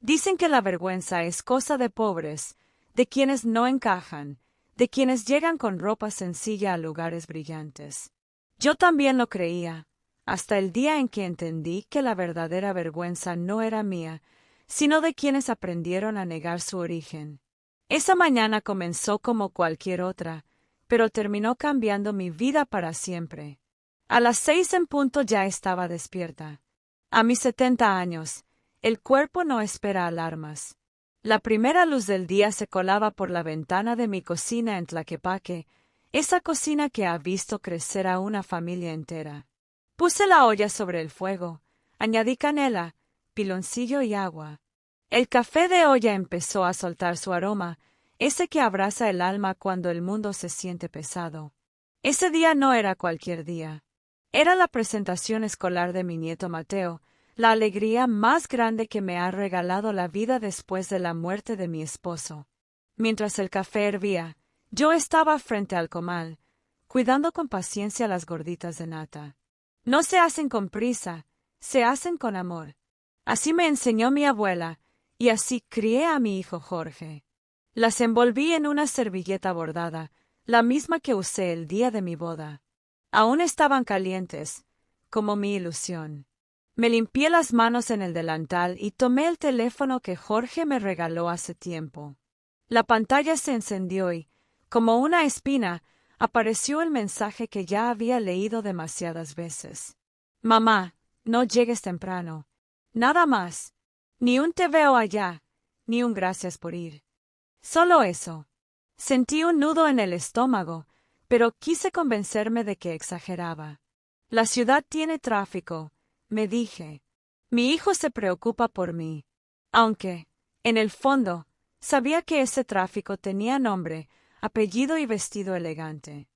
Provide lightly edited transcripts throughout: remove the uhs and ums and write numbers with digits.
Dicen que la vergüenza es cosa de pobres, de quienes no encajan, de quienes llegan con ropa sencilla a lugares brillantes. Yo también lo creía, hasta el día en que entendí que la verdadera vergüenza no era mía, sino de quienes aprendieron a negar su origen. Esa mañana comenzó como cualquier otra, pero terminó cambiando mi vida para siempre. A las 6 en punto ya estaba despierta. A mis 70 años, el cuerpo no espera alarmas. La primera luz del día se colaba por la ventana de mi cocina en Tlaquepaque, esa cocina que ha visto crecer a una familia entera. Puse la olla sobre el fuego, añadí canela, piloncillo y agua. El café de olla empezó a soltar su aroma, ese que abraza el alma cuando el mundo se siente pesado. Ese día no era cualquier día. Era la presentación escolar de mi nieto Mateo, la alegría más grande que me ha regalado la vida después de la muerte de mi esposo. Mientras el café hervía, yo estaba frente al comal, cuidando con paciencia las gorditas de nata. No se hacen con prisa, se hacen con amor. Así me enseñó mi abuela, y así crié a mi hijo Jorge. Las envolví en una servilleta bordada, la misma que usé el día de mi boda. Aún estaban calientes, como mi ilusión. Me limpié las manos en el delantal y tomé el teléfono que Jorge me regaló hace tiempo. La pantalla se encendió y, como una espina, apareció el mensaje que ya había leído demasiadas veces. Mamá, no llegues temprano. Nada más. Ni un te veo allá, ni un gracias por ir. Solo eso. Sentí un nudo en el estómago, pero quise convencerme de que exageraba. La ciudad tiene tráfico, me dije. Mi hijo se preocupa por mí. Aunque, en el fondo, sabía que ese tráfico tenía nombre, apellido y vestido elegante.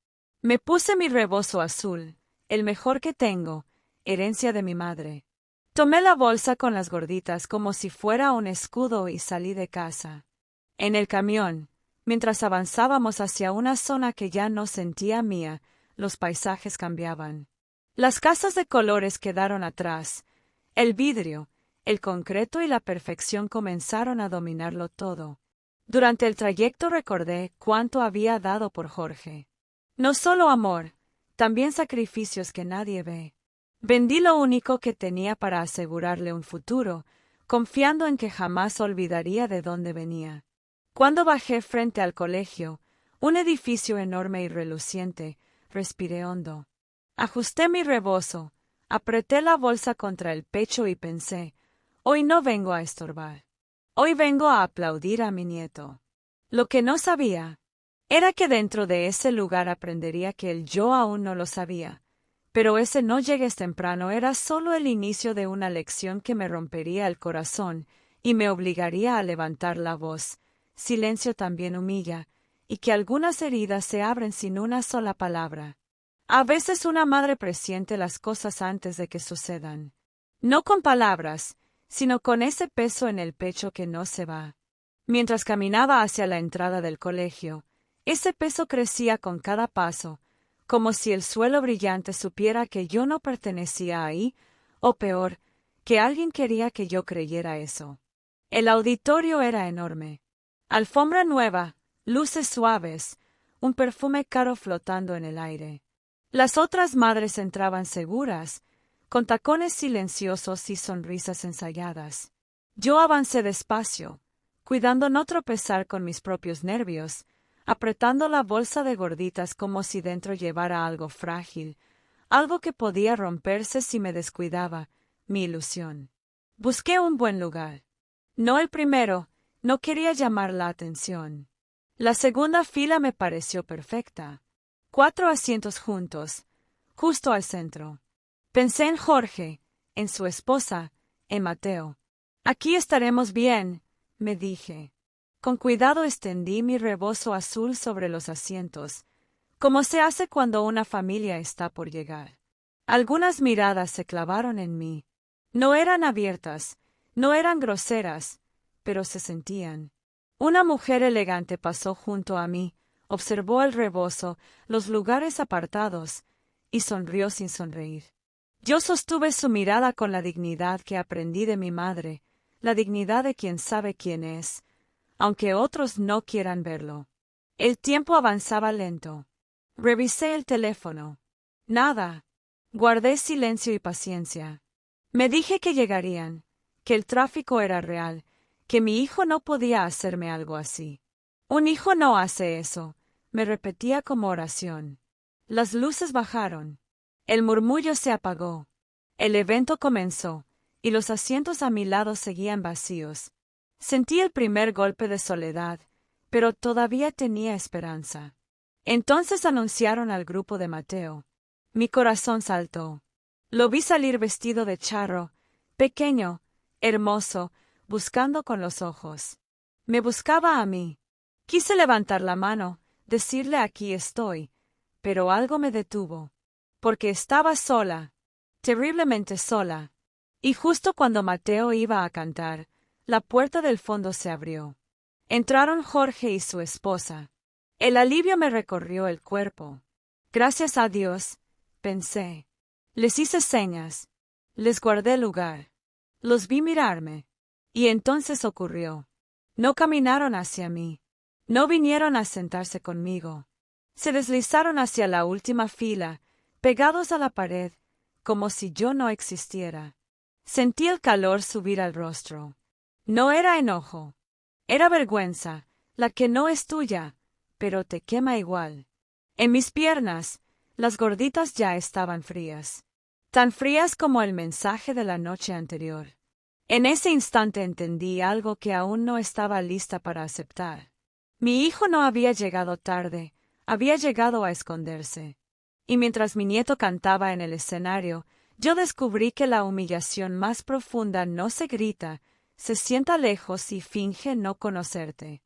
Me puse mi rebozo azul, el mejor que tengo, herencia de mi madre. Tomé la bolsa con las gorditas como si fuera un escudo y salí de casa. En el camión, mientras avanzábamos hacia una zona que ya no sentía mía, los paisajes cambiaban. Las casas de colores quedaron atrás. El vidrio, el concreto y la perfección comenzaron a dominarlo todo. Durante el trayecto recordé cuánto había dado por Jorge. No solo amor, también sacrificios que nadie ve. Vendí lo único que tenía para asegurarle un futuro, confiando en que jamás olvidaría de dónde venía. Cuando bajé frente al colegio, un edificio enorme y reluciente, respiré hondo. Ajusté mi rebozo, apreté la bolsa contra el pecho y pensé, hoy no vengo a estorbar. Hoy vengo a aplaudir a mi nieto. Lo que no sabía era que dentro de ese lugar aprendería que el yo aún no lo sabía. Pero ese no llegues temprano era solo el inicio de una lección que me rompería el corazón y me obligaría a levantar la voz. Silencio también humilla, y que algunas heridas se abren sin una sola palabra. A veces una madre presiente las cosas antes de que sucedan. No con palabras, sino con ese peso en el pecho que no se va. Mientras caminaba hacia la entrada del colegio, ese peso crecía con cada paso, como si el suelo brillante supiera que yo no pertenecía ahí, o peor, que alguien quería que yo creyera eso. El auditorio era enorme. Alfombra nueva, luces suaves, un perfume caro flotando en el aire. Las otras madres entraban seguras, con tacones silenciosos y sonrisas ensayadas. Yo avancé despacio, cuidando no tropezar con mis propios nervios, apretando la bolsa de gorditas como si dentro llevara algo frágil, algo que podía romperse si me descuidaba, mi ilusión. Busqué un buen lugar. No el primero, no quería llamar la atención. La segunda fila me pareció perfecta. 4 asientos juntos, justo al centro. Pensé en Jorge, en su esposa, en Mateo. Aquí estaremos bien, me dije. Con cuidado extendí mi rebozo azul sobre los asientos, como se hace cuando una familia está por llegar. Algunas miradas se clavaron en mí. No eran abiertas, no eran groseras, pero se sentían. Una mujer elegante pasó junto a mí, observó el rebozo, los lugares apartados, y sonrió sin sonreír. Yo sostuve su mirada con la dignidad que aprendí de mi madre, la dignidad de quien sabe quién es, aunque otros no quieran verlo. El tiempo avanzaba lento. Revisé el teléfono. Nada. Guardé silencio y paciencia. Me dije que llegarían, que el tráfico era real, que mi hijo no podía hacerme algo así. Un hijo no hace eso, me repetía como oración. Las luces bajaron. El murmullo se apagó. El evento comenzó, y los asientos a mi lado seguían vacíos. Sentí el primer golpe de soledad, pero todavía tenía esperanza. Entonces anunciaron al grupo de Mateo. Mi corazón saltó. Lo vi salir vestido de charro, pequeño, hermoso, buscando con los ojos. Me buscaba a mí. Quise levantar la mano, decirle aquí estoy, pero algo me detuvo. Porque estaba sola, terriblemente sola. Y justo cuando Mateo iba a cantar, la puerta del fondo se abrió. Entraron Jorge y su esposa. El alivio me recorrió el cuerpo. Gracias a Dios, pensé. Les hice señas. Les guardé lugar. Los vi mirarme. Y entonces ocurrió. No caminaron hacia mí. No vinieron a sentarse conmigo. Se deslizaron hacia la última fila, pegados a la pared, como si yo no existiera. Sentí el calor subir al rostro. No era enojo. Era vergüenza, la que no es tuya, pero te quema igual. En mis piernas, las gorditas ya estaban frías. Tan frías como el mensaje de la noche anterior. En ese instante entendí algo que aún no estaba lista para aceptar. Mi hijo no había llegado tarde, había llegado a esconderse. Y mientras mi nieto cantaba en el escenario, yo descubrí que la humillación más profunda no se grita, se sienta lejos y finge no conocerte.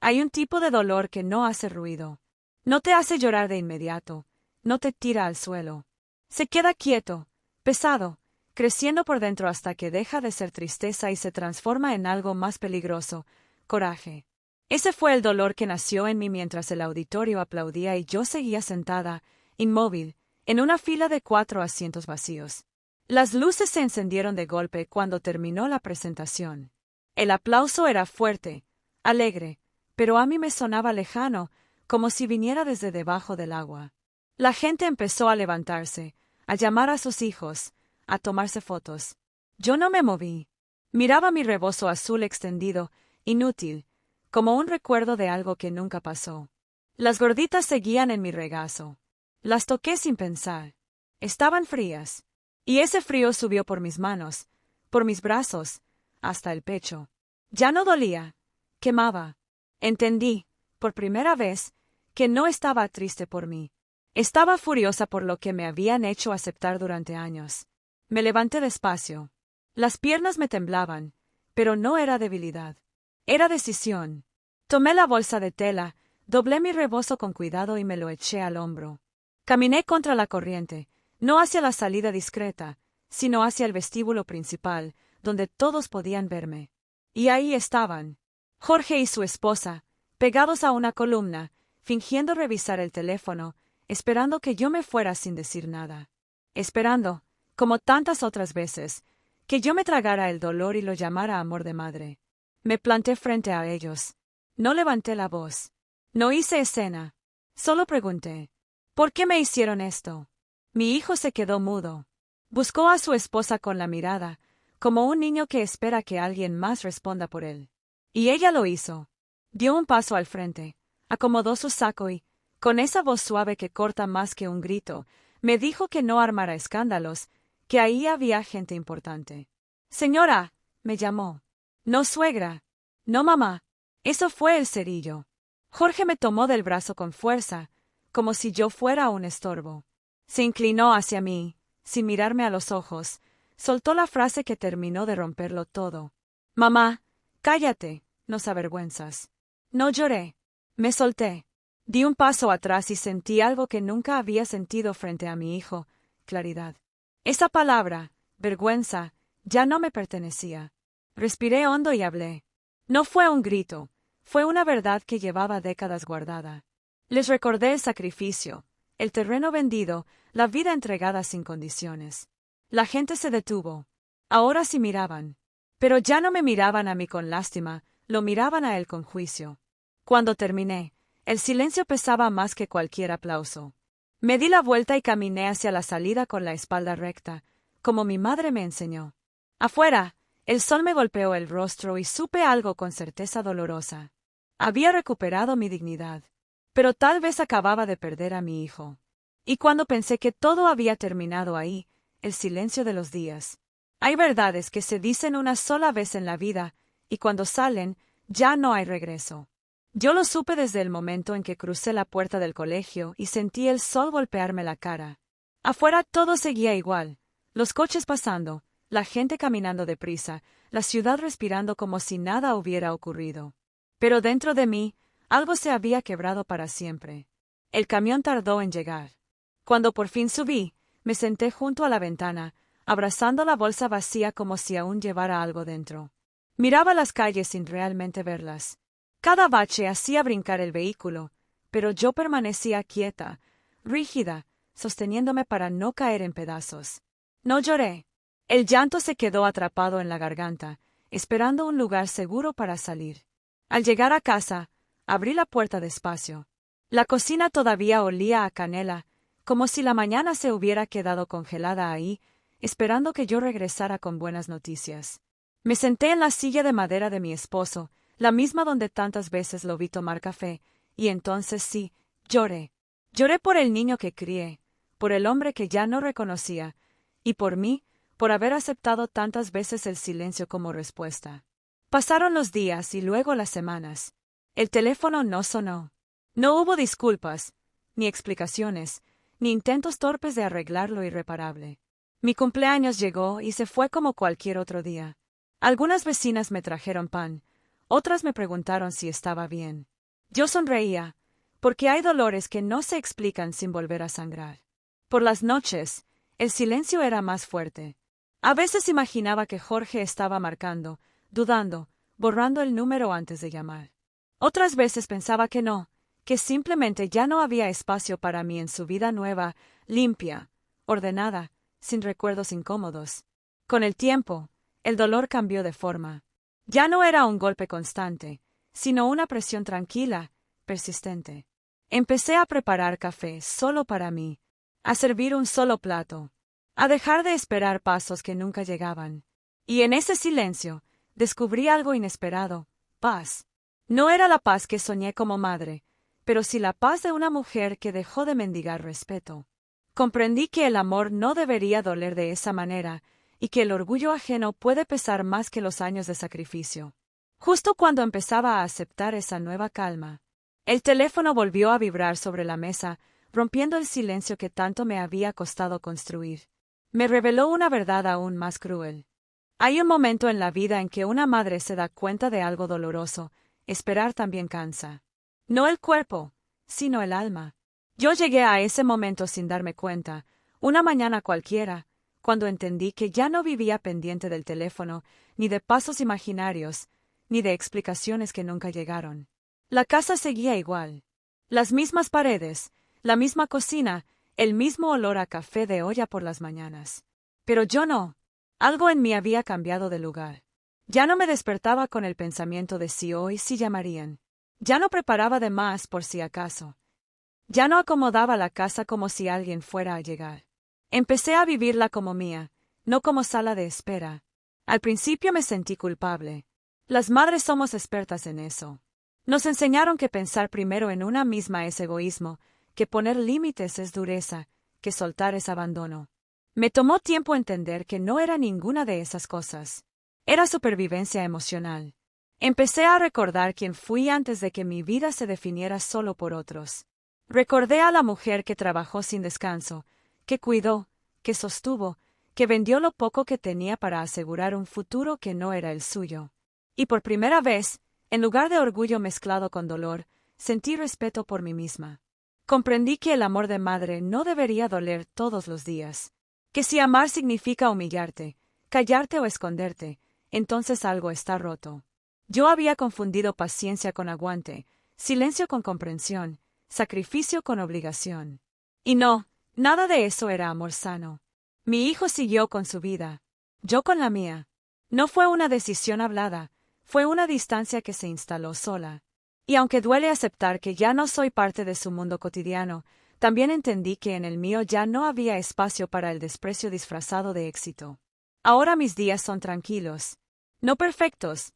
Hay un tipo de dolor que no hace ruido. No te hace llorar de inmediato, no te tira al suelo. Se queda quieto, pesado, creciendo por dentro hasta que deja de ser tristeza y se transforma en algo más peligroso, coraje. Ese fue el dolor que nació en mí mientras el auditorio aplaudía y yo seguía sentada, inmóvil, en una fila de 4 asientos vacíos. Las luces se encendieron de golpe cuando terminó la presentación. El aplauso era fuerte, alegre, pero a mí me sonaba lejano, como si viniera desde debajo del agua. La gente empezó a levantarse, a llamar a sus hijos, a tomarse fotos. Yo no me moví. Miraba mi rebozo azul extendido, inútil, como un recuerdo de algo que nunca pasó. Las gorditas seguían en mi regazo. Las toqué sin pensar. Estaban frías. Y ese frío subió por mis manos, por mis brazos, hasta el pecho. Ya no dolía. Quemaba. Entendí, por primera vez, que no estaba triste por mí. Estaba furiosa por lo que me habían hecho aceptar durante años. Me levanté despacio. Las piernas me temblaban, pero no era debilidad. Era decisión. Tomé la bolsa de tela, doblé mi rebozo con cuidado y me lo eché al hombro. Caminé contra la corriente, no hacia la salida discreta, sino hacia el vestíbulo principal, donde todos podían verme. Y ahí estaban, Jorge y su esposa, pegados a una columna, fingiendo revisar el teléfono, esperando que yo me fuera sin decir nada. Esperando, como tantas otras veces, que yo me tragara el dolor y lo llamara amor de madre. Me planté frente a ellos. No levanté la voz. No hice escena. Solo pregunté, ¿por qué me hicieron esto? Mi hijo se quedó mudo. Buscó a su esposa con la mirada, como un niño que espera que alguien más responda por él. Y ella lo hizo. Dio un paso al frente, acomodó su saco y, con esa voz suave que corta más que un grito, me dijo que no armara escándalos, que ahí había gente importante. Señora, me llamó. No suegra. No mamá. Eso fue el cerillo. Jorge me tomó del brazo con fuerza, como si yo fuera un estorbo. Se inclinó hacia mí, sin mirarme a los ojos, soltó la frase que terminó de romperlo todo. Mamá, cállate, nos avergüenzas. No lloré. Me solté. Di un paso atrás y sentí algo que nunca había sentido frente a mi hijo, claridad. Esa palabra, vergüenza, ya no me pertenecía. Respiré hondo y hablé. No fue un grito, fue una verdad que llevaba décadas guardada. Les recordé el sacrificio, el terreno vendido, la vida entregada sin condiciones. La gente se detuvo. Ahora sí miraban. Pero ya no me miraban a mí con lástima, lo miraban a él con juicio. Cuando terminé, el silencio pesaba más que cualquier aplauso. Me di la vuelta y caminé hacia la salida con la espalda recta, como mi madre me enseñó. Afuera, el sol me golpeó el rostro y supe algo con certeza dolorosa. Había recuperado mi dignidad, pero tal vez acababa de perder a mi hijo. Y cuando pensé que todo había terminado ahí, el silencio de los días. Hay verdades que se dicen una sola vez en la vida, y cuando salen, ya no hay regreso. Yo lo supe desde el momento en que crucé la puerta del colegio y sentí el sol golpearme la cara. Afuera todo seguía igual, los coches pasando, la gente caminando deprisa, la ciudad respirando como si nada hubiera ocurrido. Pero dentro de mí, algo se había quebrado para siempre. El camión tardó en llegar. Cuando por fin subí, me senté junto a la ventana, abrazando la bolsa vacía como si aún llevara algo dentro. Miraba las calles sin realmente verlas. Cada bache hacía brincar el vehículo, pero yo permanecía quieta, rígida, sosteniéndome para no caer en pedazos. No lloré. El llanto se quedó atrapado en la garganta, esperando un lugar seguro para salir. Al llegar a casa, abrí la puerta despacio. La cocina todavía olía a canela, como si la mañana se hubiera quedado congelada ahí, esperando que yo regresara con buenas noticias. Me senté en la silla de madera de mi esposo, la misma donde tantas veces lo vi tomar café, y entonces sí, lloré. Lloré por el niño que crié, por el hombre que ya no reconocía, y por mí, por haber aceptado tantas veces el silencio como respuesta. Pasaron los días y luego las semanas. El teléfono no sonó. No hubo disculpas, ni explicaciones, ni intentos torpes de arreglar lo irreparable. Mi cumpleaños llegó y se fue como cualquier otro día. Algunas vecinas me trajeron pan, otras me preguntaron si estaba bien. Yo sonreía, porque hay dolores que no se explican sin volver a sangrar. Por las noches, el silencio era más fuerte. A veces imaginaba que Jorge estaba marcando, dudando, borrando el número antes de llamar. Otras veces pensaba que no, que simplemente ya no había espacio para mí en su vida nueva, limpia, ordenada, sin recuerdos incómodos. Con el tiempo, el dolor cambió de forma. Ya no era un golpe constante, sino una presión tranquila, persistente. Empecé a preparar café solo para mí, a servir un solo plato, a dejar de esperar pasos que nunca llegaban. Y en ese silencio, descubrí algo inesperado: paz. No era la paz que soñé como madre, pero sí la paz de una mujer que dejó de mendigar respeto. Comprendí que el amor no debería doler de esa manera, y que el orgullo ajeno puede pesar más que los años de sacrificio. Justo cuando empezaba a aceptar esa nueva calma, el teléfono volvió a vibrar sobre la mesa, rompiendo el silencio que tanto me había costado construir. Me reveló una verdad aún más cruel. Hay un momento en la vida en que una madre se da cuenta de algo doloroso: esperar también cansa. No el cuerpo, sino el alma. Yo llegué a ese momento sin darme cuenta, una mañana cualquiera, cuando entendí que ya no vivía pendiente del teléfono, ni de pasos imaginarios, ni de explicaciones que nunca llegaron. La casa seguía igual. Las mismas paredes, la misma cocina, el mismo olor a café de olla por las mañanas. Pero yo no. Algo en mí había cambiado de lugar. Ya no me despertaba con el pensamiento de si hoy sí llamarían. Ya no preparaba de más por si acaso. Ya no acomodaba la casa como si alguien fuera a llegar. Empecé a vivirla como mía, no como sala de espera. Al principio me sentí culpable. Las madres somos expertas en eso. Nos enseñaron que pensar primero en una misma es egoísmo, que poner límites es dureza, que soltar es abandono. Me tomó tiempo entender que no era ninguna de esas cosas. Era supervivencia emocional. Empecé a recordar quién fui antes de que mi vida se definiera solo por otros. Recordé a la mujer que trabajó sin descanso, que cuidó, que sostuvo, que vendió lo poco que tenía para asegurar un futuro que no era el suyo. Y por primera vez, en lugar de orgullo mezclado con dolor, sentí respeto por mí misma. Comprendí que el amor de madre no debería doler todos los días. Que si amar significa humillarte, callarte o esconderte, entonces algo está roto. Yo había confundido paciencia con aguante, silencio con comprensión, sacrificio con obligación. Y no, nada de eso era amor sano. Mi hijo siguió con su vida, yo con la mía. No fue una decisión hablada, fue una distancia que se instaló sola. Y aunque duele aceptar que ya no soy parte de su mundo cotidiano, también entendí que en el mío ya no había espacio para el desprecio disfrazado de éxito. Ahora mis días son tranquilos. No perfectos,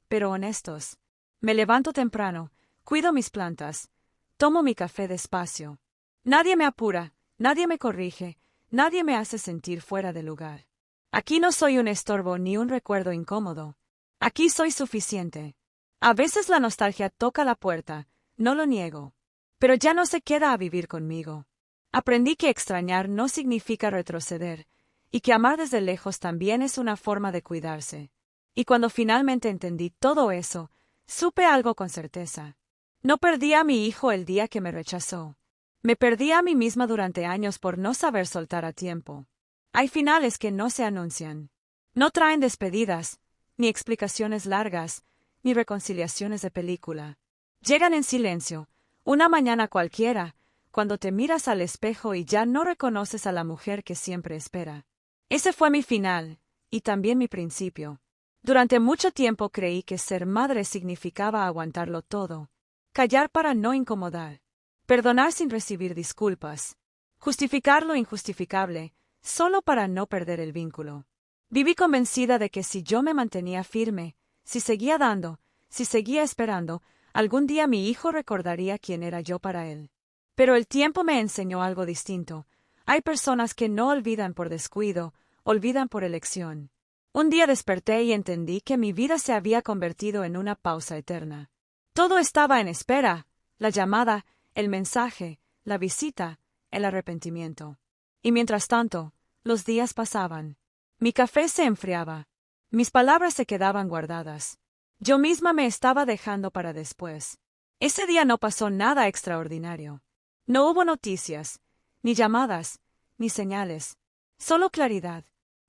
pero honestos. Me levanto temprano, cuido mis plantas, tomo mi café despacio. Nadie me apura, nadie me corrige, nadie me hace sentir fuera de lugar. Aquí no soy un estorbo ni un recuerdo incómodo. Aquí soy suficiente. A veces la nostalgia toca la puerta, no lo niego. Pero ya no se queda a vivir conmigo. Aprendí que extrañar no significa retroceder, y que amar desde lejos también es una forma de cuidarse. Y cuando finalmente entendí todo eso, supe algo con certeza. No perdí a mi hijo el día que me rechazó. Me perdí a mí misma durante años por no saber soltar a tiempo. Hay finales que no se anuncian. No traen despedidas, ni explicaciones largas, ni reconciliaciones de película. Llegan en silencio, una mañana cualquiera, cuando te miras al espejo y ya no reconoces a la mujer que siempre espera. Ese fue mi final, y también mi principio. Durante mucho tiempo creí que ser madre significaba aguantarlo todo, callar para no incomodar, perdonar sin recibir disculpas, justificar lo injustificable, solo para no perder el vínculo. Viví convencida de que si yo me mantenía firme, si seguía dando, si seguía esperando, algún día mi hijo recordaría quién era yo para él. Pero el tiempo me enseñó algo distinto. Hay personas que no olvidan por descuido, olvidan por elección. Un día desperté y entendí que mi vida se había convertido en una pausa eterna. Todo estaba en espera, la llamada, el mensaje, la visita, el arrepentimiento. Y mientras tanto, los días pasaban. Mi café se enfriaba. Mis palabras se quedaban guardadas. Yo misma me estaba dejando para después. Ese día no pasó nada extraordinario. No hubo noticias, ni llamadas, ni señales. Solo claridad.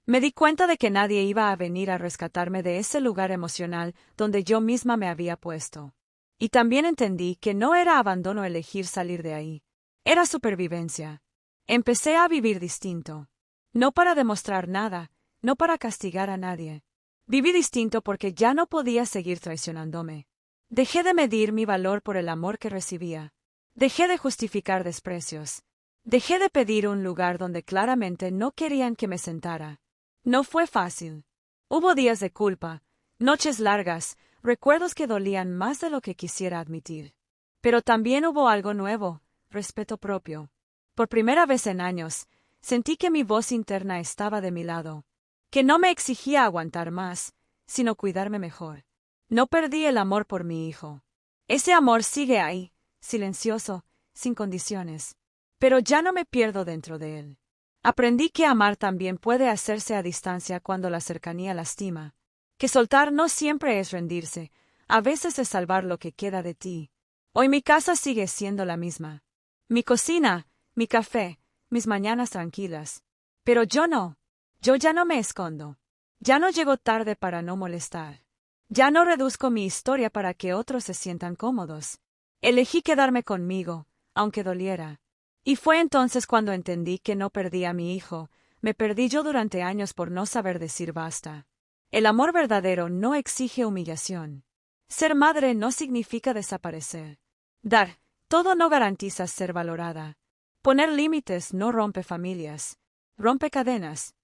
Me di cuenta de que nadie iba a venir a rescatarme de ese lugar emocional donde yo misma me había puesto. Y también entendí que no era abandono elegir salir de ahí. Era supervivencia. Empecé a vivir distinto. No para demostrar nada, no para castigar a nadie. Viví distinto porque ya no podía seguir traicionándome. Dejé de medir mi valor por el amor que recibía. Dejé de justificar desprecios. Dejé de pedir un lugar donde claramente no querían que me sentara. No fue fácil. Hubo días de culpa, noches largas, recuerdos que dolían más de lo que quisiera admitir. Pero también hubo algo nuevo, respeto propio. Por primera vez en años, sentí que mi voz interna estaba de mi lado, que no me exigía aguantar más, sino cuidarme mejor. No perdí el amor por mi hijo. Ese amor sigue ahí, silencioso, sin condiciones. Pero ya no me pierdo dentro de él. Aprendí que amar también puede hacerse a distancia cuando la cercanía lastima, que soltar no siempre es rendirse, a veces es salvar lo que queda de ti. Hoy mi casa sigue siendo la misma. Mi cocina, mi café, mis mañanas tranquilas. Pero yo no. Yo ya no me escondo. Ya no llego tarde para no molestar. Ya no reduzco mi historia para que otros se sientan cómodos. Elegí quedarme conmigo, aunque doliera. Y fue entonces cuando entendí que no perdí a mi hijo, me perdí yo durante años por no saber decir basta. El amor verdadero no exige humillación. Ser madre no significa desaparecer. Dar todo no garantiza ser valorada. Poner límites no rompe familias, rompe cadenas.